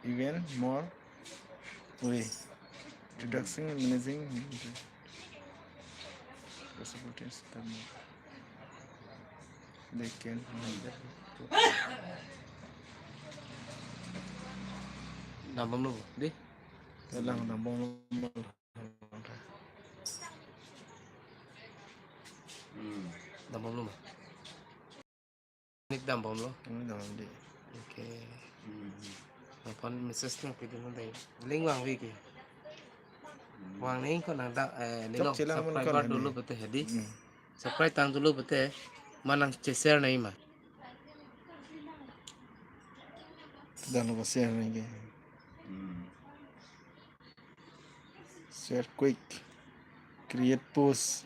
even more way. Introducing managing possibilities that they can handle. Nambam lu, di? Dalang nambong Nambam lu mah. Nik nambam lu. ini dalam di. Oke. Napon Mrs. Tung pidin mo dahil. Ling wang wiki. Wang ning ko nang nilo subscriber dulu betul hadi. Subscribe tang dulu betul. Manang share na ima. Dalam share lagi. Share quick. Create post.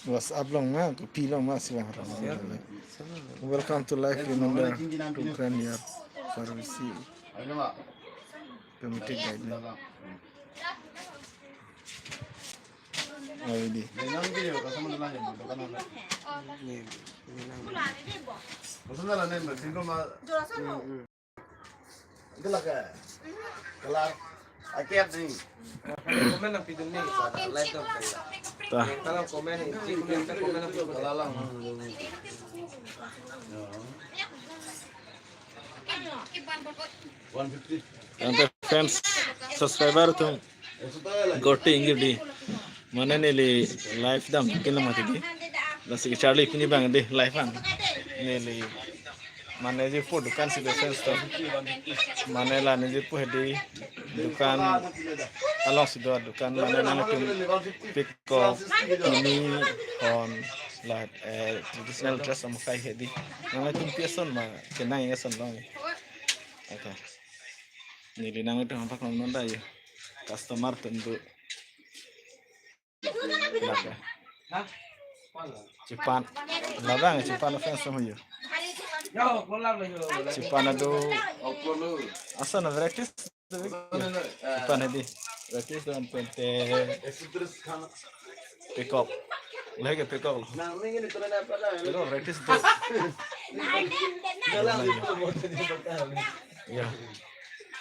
WhatsApp long na, copy long na silang orang. Welcome to life. Remember to grant your privacy. Permitted guideline. Oh ini. Komen na pidin ni sa live daw kayo. Tah. Kalau komen ini, komen na pidin kalalang. Ante fans subscriber tuh gote ingin di mana nih li live dam kena mati di nasi Charlie punya bang di live an nih li mana je po dukan si fans tuh mana lah nih je po di dukan along si doa dukan mana nang tuh piko ini on lah traditional dress sama kayak di mana tuh piason mah kena yang son long oke nili nang itu hampak nonton ya customer tentu laga Cipan labang Cipan fans sama yo Cipan ado asana varieties Cipan hedi varieties dan pente pick up lagi pick up lo varieties tuh ya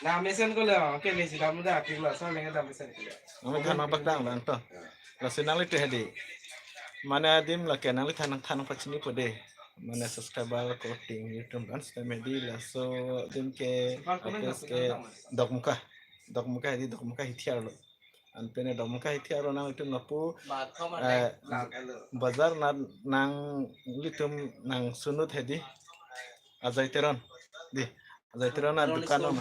Nah, mesin ko lang. Okay, mesin kamu dah aktif lah. Soalnya kita mesin ko. Nami kan nampak dang lah entah. Lasinang itu hadi. Mana adim lah kenang itu tanang pacini pode. Mana subscriber coding YouTube kan sistem hadi lah so dim ke apes ke dok muka hitiar lo. Anpene dok muka hitiar lo nang itu napu bazar nang litum nang sunut hadi azaiteran di azaiteran na dukan nang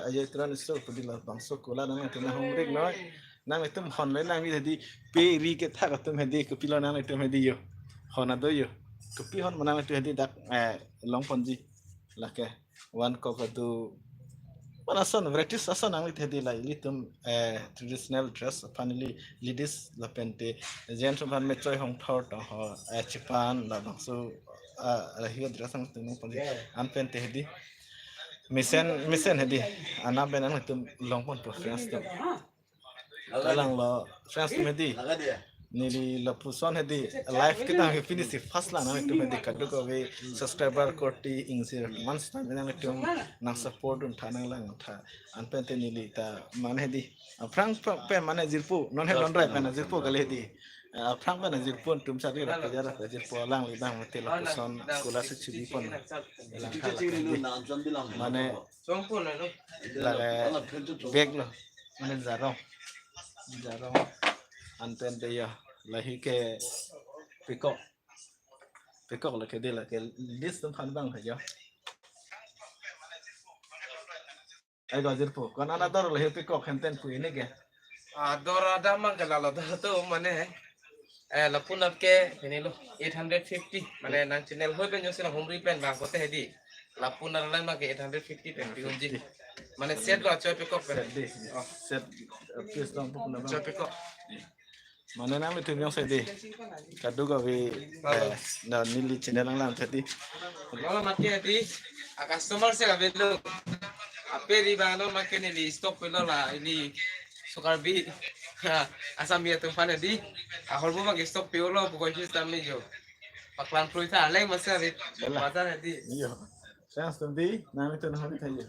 azaiteran store pudi la bangso kola nang itu nang humrik noy nang itu honle nang hadi pe ri ke thak atum hadi kopilo nang itu hadi yo hona do yo kopi hon manang itu hadi dak long ponji lake one kokatu panasan varieties asan nang itu hadi la litum traditional dress finally ladies la pente gentleman metroy hong thor to ho chipan la bangso hiyo dress ang tunong ponji an pente hadi misen hadi ana benan itu long pon preference to kalang lo friends hadi nili la puson hadi live kita ke finish first la na itu hadi kadu ko we subscriber korti ingsi months ta benan itu nang support un thanang lang tha an pente nili ta man hadi frank pe mane jirpu non he non rai pe na jirpu kali hadi frank pe na jirpu tum sari ra jara jirpu lang li bang te la puson kula se chibi pon mane Songpon na no. la bag lo mane zaro an pente ya lahi ke pikok la ke de la ke list tum phan bang ya ai ga jirpu kon ana dor lahi pikok henten pu ini ke Dora ada mang kalala tu mana lapun apke ini lo 850 mana nang channel hoi pen josin home repaint bang kote hedi lapun lain mang ke 850 pen piunji mana set lo coy pick up set please dong pu na coy pick up mana nang itu yang saya kadu ga we na nili channel lang tadi kalau mati hedi customer se kabelo ape di bano make ni stock pelo la ini sukar bi asam ya tu fana di ahol mo mag stock piolo bukoy sistem ni jo paklan pruita alay masya rit mata hedi iya Friends tum di nang itu nang itu aja.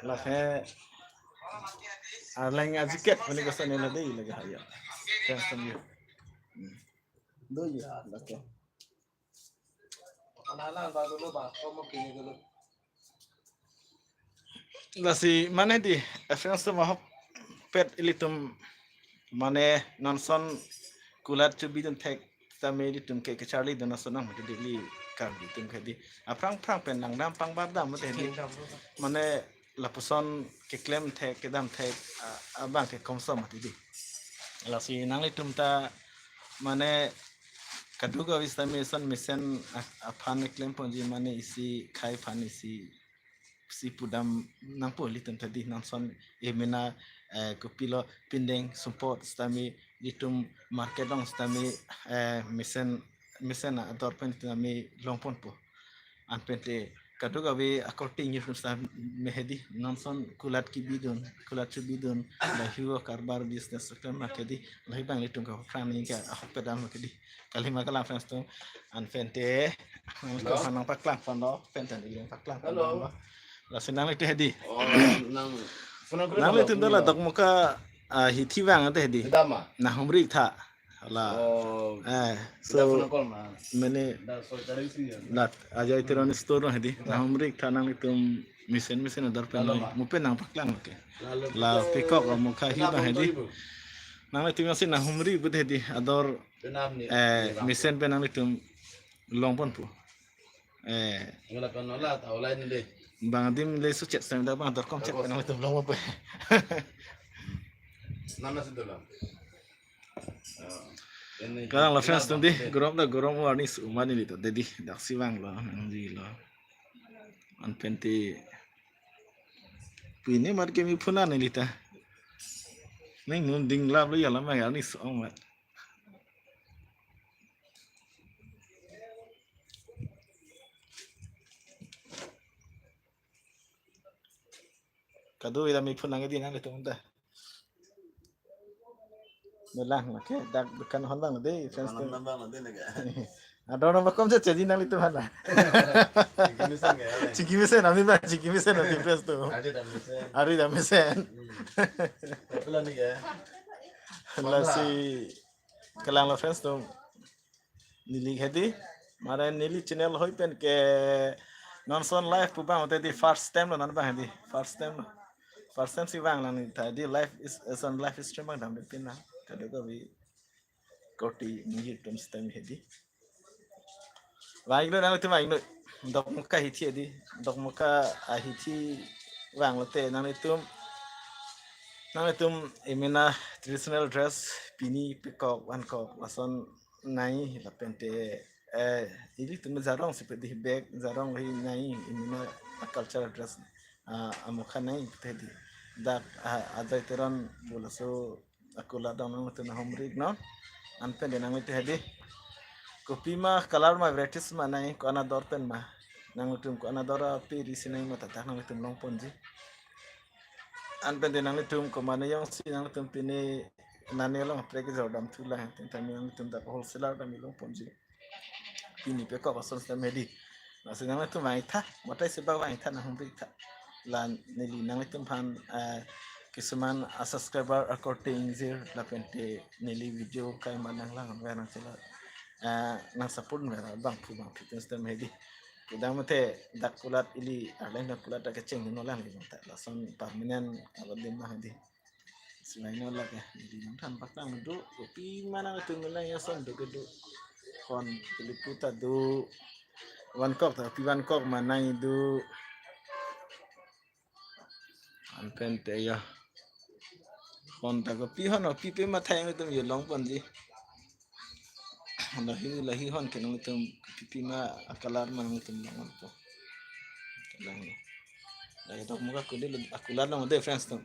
Lah he arlang ajiket mani kosan ni lagi haya. Friends tum dia. Do ya, oke. Anak-anak baru dulu bah, kau mau kini dulu. Lah si mana di friends tum mahop pet ilitum mane nonson kulat tu bidun tek tame ilitum ke Charlie dan nasonang di li kar ilitum ke di aprang pen nang dam pang bardam mate di mane lapuson ke klem tek ke dam tek abang ke komsom mate di lah si nang ilitum ta mane kaduga wis tame son misen aphan klem ponji mane isi khai phan isi si pudam nang po litum tadi nonson emena kupilo pindeng support stami litum market dong stami misen ador pen stami longpon po anpente kaduga we accounting yus stami mehedi nonson kulat ki bidun la hiwo karbar business sector markedi la hibang litum ka frami ka pedam kedi kalima kala friends to anpente ko hanang paklang fondo penten ileng paklang Halo. la senang itu hedi Oh, nang. nang itu dah dak muka hiti wang itu hedi Dama. nah humri tha la Oh. so Call mah. mene Dah so cari sih ya. lat aja itu ron store hedi nah humri tha nang itu mesin adar pen mupen nang paklang ke la pikok muka hiba hedi nang itu masih nah humri bud hedi ador mesin pen nang itu longpon pu Ngala kan nola tahu lain deh. bang dim le su chat sam da bang dor kom chat nang itu long apa Nama sedalam. Kadang la friends tuh di gorom warni umani itu jadi dak siwang lo nanti lo an penti pini mar kemi puna nih lita nih nunding lab lo ya lama ya nih somat kado ida mi puna ngedi nang itu muda melang oke dak bukan honang deh friends tuh ada orang makom saja jadi nang itu mana ciki mesen nanti friends tuh hari dah mesen lah si kelang lo friends tuh nili hedi mara nili channel hoi pen ke nonson live pubang tadi first time lo nan bang hedi first time si bang lang tadi live is on live stream bang dam pin na kado ko bi koti ni tum stem hedi Wang lo nang itu wang lo dok muka hiti edi dok muka hiti wang lo te nang itu emena traditional dress pini pikok one kok lason nai la pente ini tu zarong seperti bag zarong hi nai emena cultural dress amuka nai tedi dak ada teran bola so aku la dong nang tu na homrig no anpen de nang itu hedi kopi mah color mah varieties mah nai ko ana dor pen mah nang itu ko ana dor pi risinai mah tatah nang itu long ponji anpen de nang itu ko mana yang si nang itu pini nani long prek jodam tula tentang yang itu dak wholesaler dam long ponji pini pe ko bason sta medi nasi nang itu mai tha matai sebab mai tha nang homrig tha lan nili nang itu pan kisuman subscriber according zir la pente nili video kai manang lang nang cela nang sapun mera bang pitin stem hedi kita mate dak kulat ili alain dak kulat dak kecing no lang gitu tak lason permanent abadim mah hedi selain no lah ya di nang tan pakang do kopi mana itu nilai ya son do gedo kon peliputa do one kok tapi one kok mana itu anpen te ya kon ta kopi hono pipe mata yang itu yo long ponji lahi hon kenang itu pipi ma akalar mang itu mang po lang lahi tok muka kude akular lang de friends to